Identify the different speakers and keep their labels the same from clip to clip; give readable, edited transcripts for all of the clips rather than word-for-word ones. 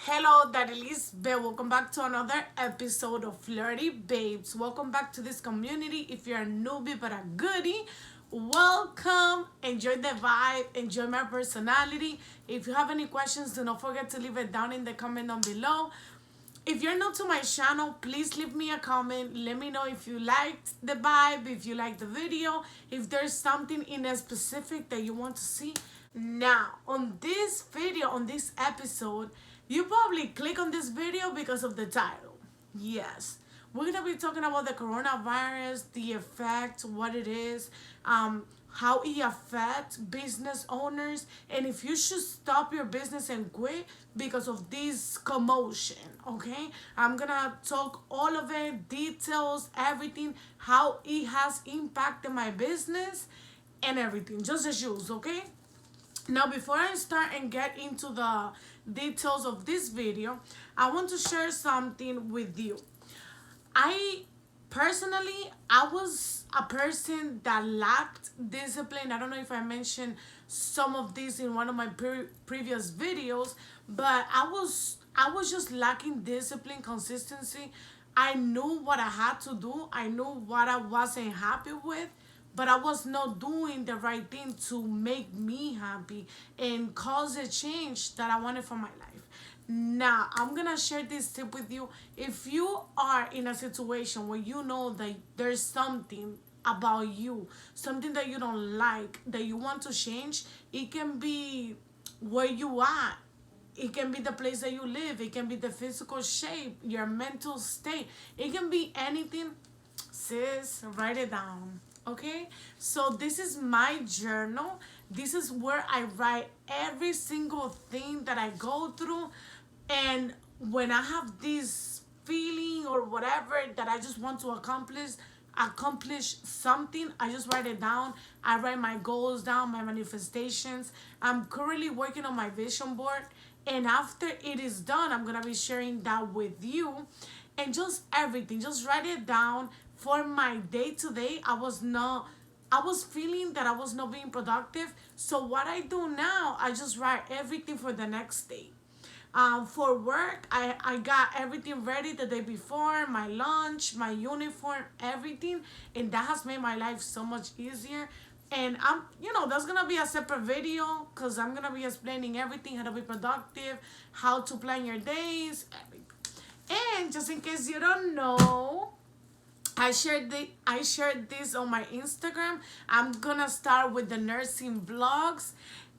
Speaker 1: Hello, Darilis, welcome back to another episode of Flirty Babes. Welcome back to this community. If you're a newbie but a goodie, welcome. Enjoy the vibe, enjoy my personality. If you have any questions, do not forget to leave it down in the comment down below. If you're new to my channel, please leave me a comment. Let me know if you liked the vibe, if you liked the video, if there's something in a specific that you want to see. Now, on this video, on this episode, you probably click on this video because of the title. Yes, we're gonna be talking about the coronavirus, the effect, what it is, how it affects business owners, and if you should stop your business and quit because of this commotion. Okay, I'm gonna talk all of it, details, everything, how it has impacted my business, and everything, just the shoes. Okay. Now, before I start and get into the details of this video, I want to share something with you. I personally, I was a person that lacked discipline. I don't know if I mentioned some of this in one of my previous videos, but I was just lacking discipline, consistency. I knew what I had to do. I knew what I wasn't happy with, but I was not doing the right thing to make me happy and cause a change that I wanted for my life. Now, I'm gonna share this tip with you. If you are in a situation where you know that there's something about you, something that you don't like, that you want to change, it can be where you are. It can be the place that you live. It can be the physical shape, your mental state. It can be anything. Sis, write it down. Okay, so this is my journal. This is where I write every single thing that I go through. And when I have this feeling or whatever that I just want to accomplish something, I just write it down. I write my goals down, my manifestations. I'm currently working on my vision board, and after it is done, I'm gonna be sharing that with you. And just everything, just write it down. For my day to day, I was feeling that I was not being productive. So what I do now, I just write everything for the next day. For work, I got everything ready the day before, my lunch, my uniform, everything. And that has made my life so much easier. And that's gonna be a separate video because I'm gonna be explaining everything, how to be productive, how to plan your days, everything. And just in case you don't know, I shared this on my Instagram. I'm gonna start with the nursing vlogs.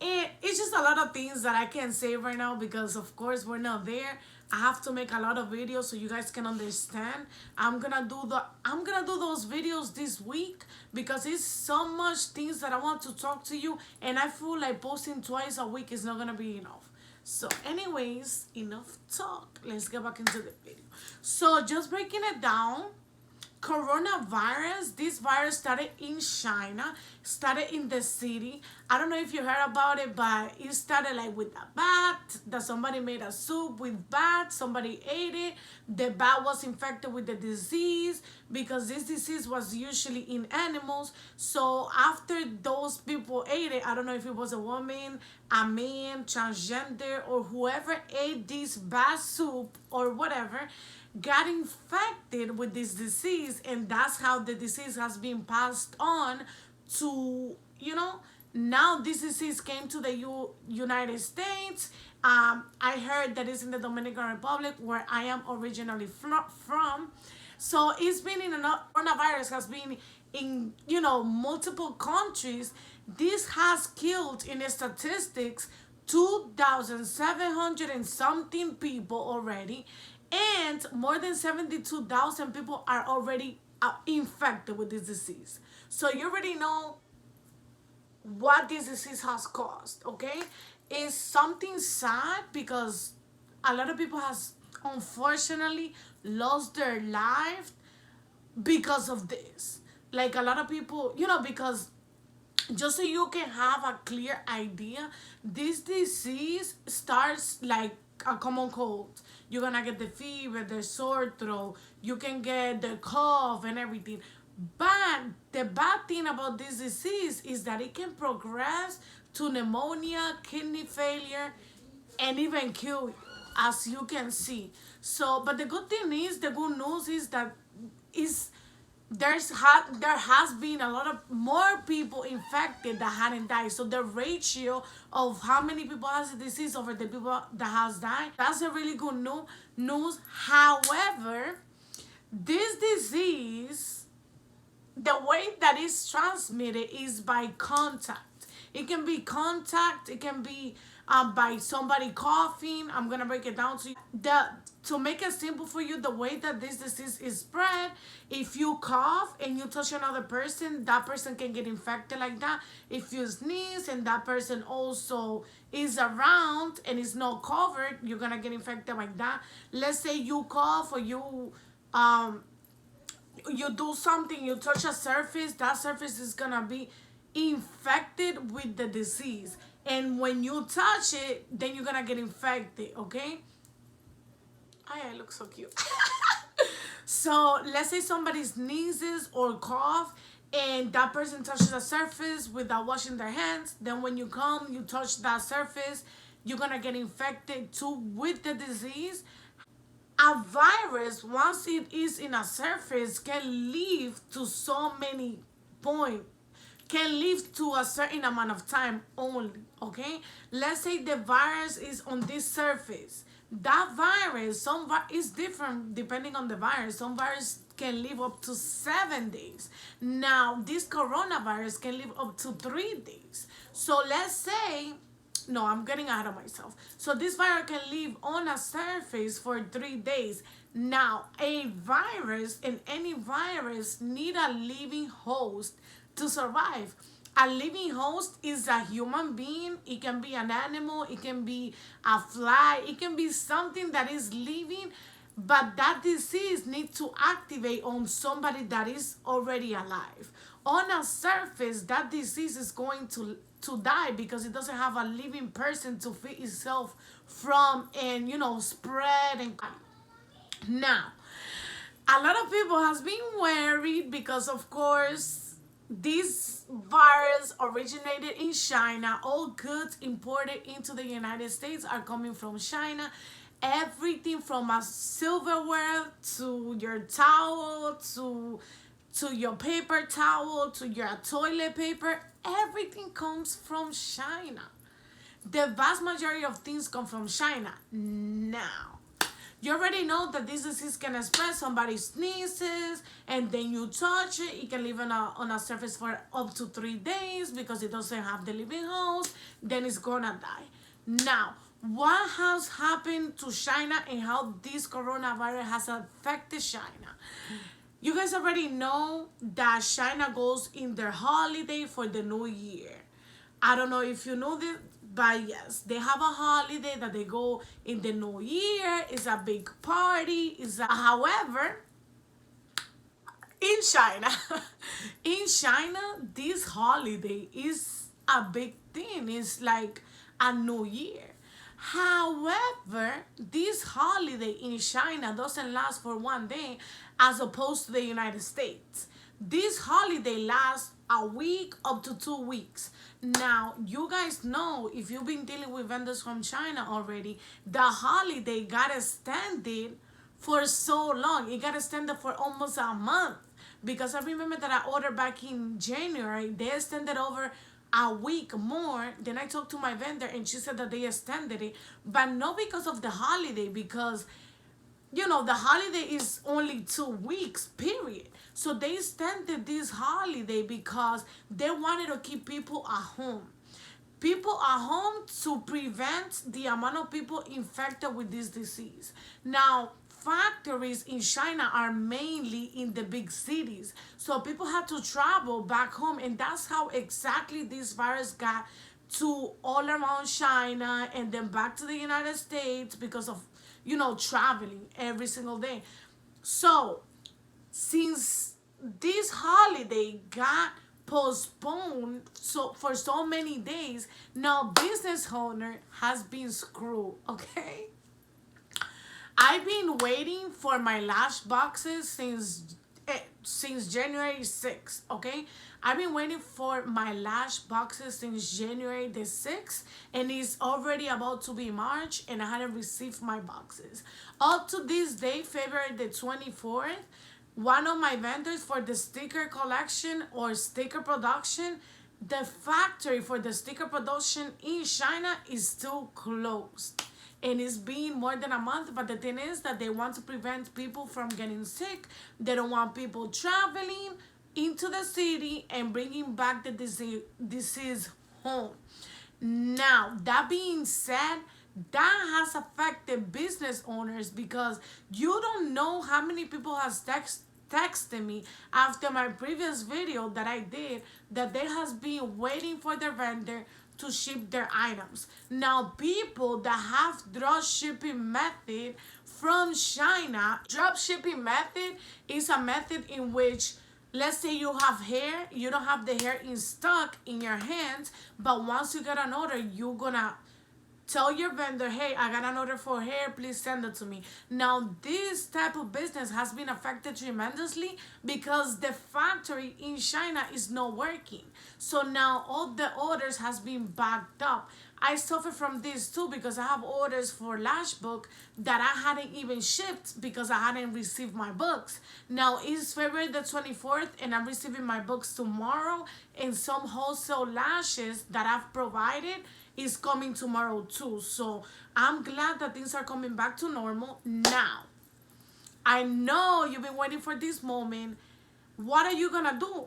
Speaker 1: And it's just a lot of things that I can't say right now because of course we're not there. I have to make a lot of videos so you guys can understand. I'm gonna do those videos this week because it's so much things that I want to talk to you, and I feel like posting twice a week is not gonna be enough. So anyways, enough talk. Let's get back into the video. So just breaking it down, coronavirus, this virus started in China, started in the city. I don't know if you heard about it, but it started like with a bat, that somebody made a soup with bat, somebody ate it, the bat was infected with the disease because this disease was usually in animals. So after those people ate it, I don't know if it was a woman, a man, transgender, or whoever ate this bat soup or whatever, got infected with this disease, and that's how the disease has been passed on to, now this disease came to the United States. I heard that it's in the Dominican Republic where I am originally from. So it's been coronavirus has been in multiple countries. This has killed in the statistics 2,700 and something people already, and more than 72,000 people are already infected with this disease. So you already know what this disease has caused, okay? It's something sad because a lot of people has unfortunately lost their life because of this. Like a lot of people, because just so you can have a clear idea, this disease starts like a common cold. You're gonna get the fever, the sore throat, you can get the cough and everything. But the bad thing about this disease is that it can progress to pneumonia, kidney failure, and even kill you. as you can see. So, but the good thing is, the good news is that is there has been a lot of more people infected that hadn't died. So the ratio of how many people has the disease over the people that has died, that's a really good news. However, this disease, the way that it's transmitted is by contact. It can be contact. It can be by somebody coughing. I'm gonna break it down to you. To make it simple for you, the way that this disease is spread, if you cough and you touch another person, that person can get infected like that. If you sneeze and that person also is around and is not covered, you're gonna get infected like that. Let's say you cough or you do something, you touch a surface, that surface is gonna be infected with the disease. And when you touch it, then you're gonna get infected, okay? I look so cute. So let's say somebody sneezes or cough and that person touches the surface without washing their hands. Then when you come, you touch that surface, you're gonna get infected too with the disease. A virus, once it is in a surface, can live to so many points, can live to a certain amount of time only, okay? Let's say the virus is on this surface. That virus, is different depending on the virus. Some virus can live up to 7 days. Now, this coronavirus can live up to 3 days. So let's say, no, I'm getting ahead of myself. So this virus can live on a surface for 3 days. Now, a virus and any virus need a living host to survive. A living host is a human being. It can be an animal. It can be a fly. It can be something that is living. But that disease needs to activate on somebody that is already alive. On a surface, that disease is going to die because it doesn't have a living person to feed itself from and, spread. And now, a lot of people has been worried because, of course, this virus originated in China. All goods imported into the United States are coming from China. Everything from a silverware to your towel to your paper towel to your toilet paper, everything comes from China. The vast majority of things come from China. Now, you already know that this disease can spread. Somebody sneezes and then you touch it. It can live on a surface for up to 3 days because it doesn't have the living host. Then it's gonna die. Now, what has happened to China and how this coronavirus has affected China? You guys already know that China goes in their holiday for the New Year. I don't know if you know this, but yes, they have a holiday that they go in the New Year. It's a big party. However, in China, in China, this holiday is a big thing. It's like a New Year. However, this holiday in China doesn't last for 1 day as opposed to the United States. This holiday lasts a week up to 2 weeks. Now, you guys know, if you've been dealing with vendors from China already, the holiday got extended for so long. It got extended for almost a month. Because I remember that I ordered back in January. They extended over a week more. Then I talked to my vendor and she said that they extended it. But not because of the holiday, because the holiday is only 2 weeks, period. So they extended this holiday because they wanted to keep people at home. People at home to prevent the amount of people infected with this disease. Now, factories in China are mainly in the big cities. So people had to travel back home. And that's how exactly this virus got to all around China and then back to the United States because of traveling every single day. So, since this holiday got postponed for so many days, now business owner has been screwed, okay? I've been waiting for my lash boxes since since January 6th, okay? I've been waiting for my lash boxes since January the 6th, and it's already about to be March, and I hadn't received my boxes. Up to this day, February the 24th, one of my vendors for the sticker collection or sticker production, the factory for the sticker production in China is still closed. And it's been more than a month, but the thing is that they want to prevent people from getting sick. They don't want people traveling into the city and bringing back the disease home. Now, that being said, that has affected business owners because you don't know how many people has texted me after my previous video that I did that they has been waiting for their vendor to ship their items. Now, people that have drop shipping method from China, drop shipping method is a method in which, let's say you have hair, you don't have the hair in stock in your hands, but once you get an order, you're gonna tell your vendor, hey, I got an order for hair, please send it to me. Now, this type of business has been affected tremendously because the factory in China is not working. So now all the orders has been backed up. I suffer from this too because I have orders for lash book that I hadn't even shipped because I hadn't received my books. Now it's February the 24th and I'm receiving my books tomorrow, and some wholesale lashes that I've provided is coming tomorrow too. So I'm glad that things are coming back to normal now. I know you've been waiting for this moment. What are you gonna do?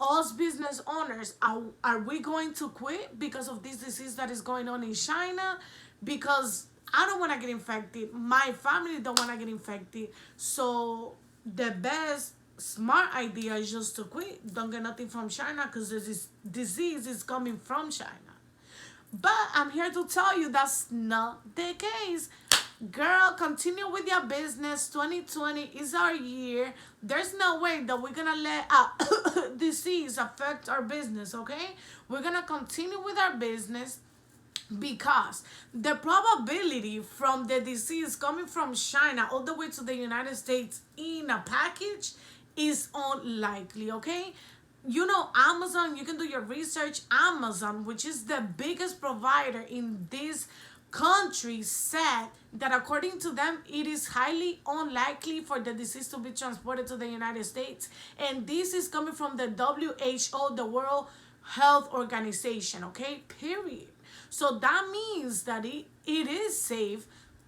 Speaker 1: Us business owners, are we going to quit because of this disease that is going on in China? Because I don't want to get infected. My family don't want to get infected. So the best smart idea is just to quit. Don't get nothing from China because this disease is coming from China. But I'm here to tell you that's not the case. Girl, continue with your business. 2020 is our year. There's no way that we're gonna let disease affect our business, okay? We're gonna continue with our business because the probability from the disease coming from China all the way to the United States in a package is unlikely, okay? You know, Amazon, you can do your research. Amazon, which is the biggest provider in this country, said that according to them, it is highly unlikely for the disease to be transported to the United States. And this is coming from the WHO, the World Health Organization, okay? Period. So that means that it is safe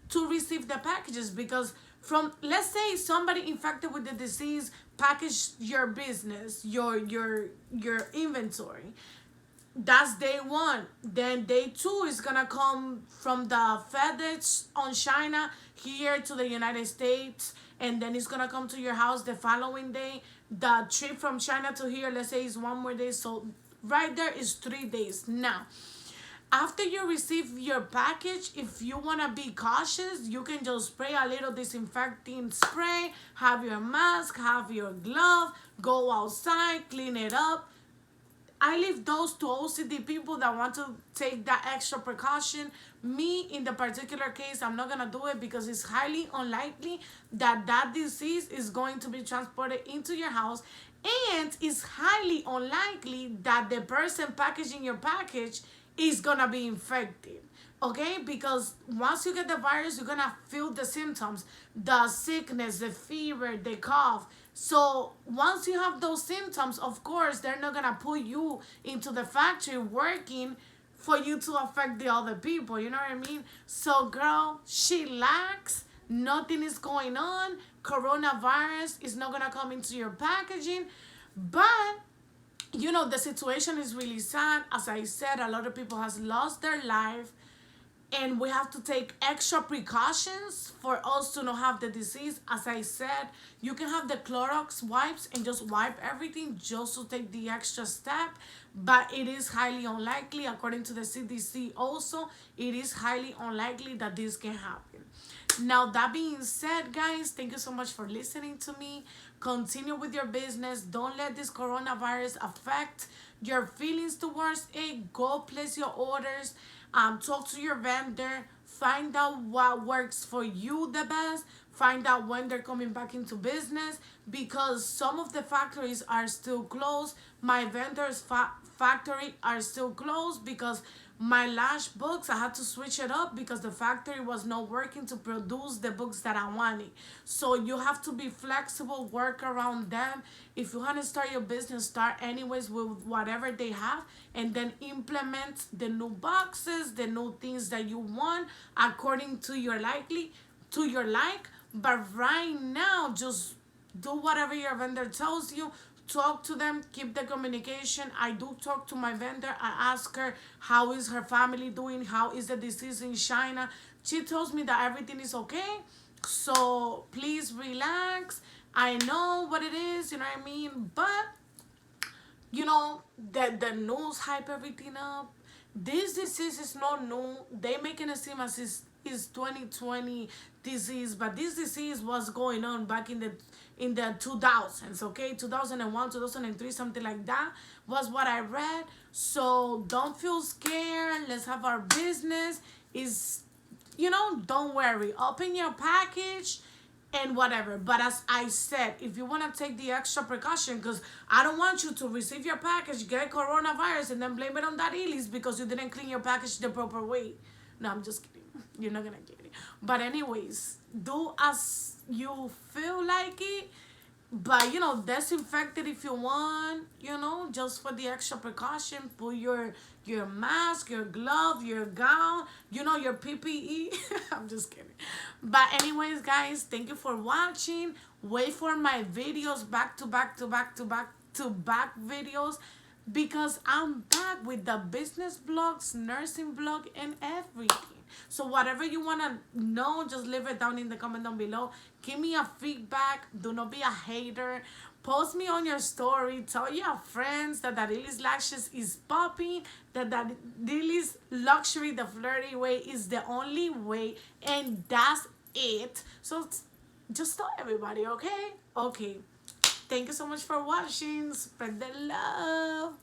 Speaker 1: to receive the packages because from, let's say somebody infected with the disease package your business, your inventory. That's day one. Then day two is gonna come from the FedEx on China here to the United States, and then it's gonna come to your house the following day. The trip from China to here, let's say, is one more day. So right there is 3 days. Now, after you receive your package, if you want to be cautious, you can just spray a little disinfecting spray, have your mask, have your glove, go outside, clean it up. I leave those to OCD people that want to take that extra precaution. Me, in the particular case, I'm not going to do it because it's highly unlikely that that disease is going to be transported into your house. And it's highly unlikely that the person packaging your package is gonna be infected, okay? Because once you get the virus, you're gonna feel the symptoms, the sickness, the fever, the cough. So once you have those symptoms, of course, they're not gonna put you into the factory working for you to affect the other people, you know what I mean? So girl, chillax, nothing is going on. Coronavirus is not gonna come into your packaging, but you know, the situation is really sad. As I said, a lot of people has lost their life, and we have to take extra precautions for us to not have the disease. As I said, you can have the Clorox wipes and just wipe everything just to take the extra step, but it is highly unlikely, according to the CDC also, it is highly unlikely that this can happen. Now, that being said, guys, thank you so much for listening to me. Continue with your business. Don't let this coronavirus affect your feelings towards it. Go place your orders. Talk to your vendor. Find out what works for you the best. Find out when they're coming back into business, because some of the factories are still closed. My vendors factory are still closed because my lash books, I had to switch it up because the factory was not working to produce the books that I wanted. So you have to be flexible, work around them. If you want to start your business, start anyways with whatever they have, and then implement the new boxes, the new things that you want according to your like. But right now, just do whatever your vendor tells you. Talk to them, keep the communication. I do talk to my vendor. I ask her how is her family doing, how is the disease in China. She tells me that everything is okay, so please relax. I know what it is, you know what I mean, but the news hype everything up. This disease is not new. They making it seem as is 2020 disease, but this disease was going on back in the 2000s. Okay, 2001, 2003, something like that was what I read. So don't feel scared. Let's have our business. Is don't worry. Open your package and whatever. But as I said, if you want to take the extra precaution, because I don't want you to receive your package, get coronavirus, and then blame it on Darilis because you didn't clean your package the proper way. No, I'm just kidding. You're not gonna get it. But anyways, do as you feel like it. But disinfect it if you want, just for the extra precaution. Put your mask, your glove, your gown, your PPE. I'm just kidding. But anyways, guys, thank you for watching. Wait for my videos, back to back to back to back to back videos, because I'm back with the business vlogs, nursing vlog, and everything. So whatever you want to know, just leave it down in the comment down below. Give me a feedback. Do not be a hater. Post me on your story. Tell your friends that Darilis Lashes is popping. That Darilis Luxury, the flirty way, is the only way. And that's it. So just tell everybody, okay? Okay. Thank you so much for watching. Spread the love.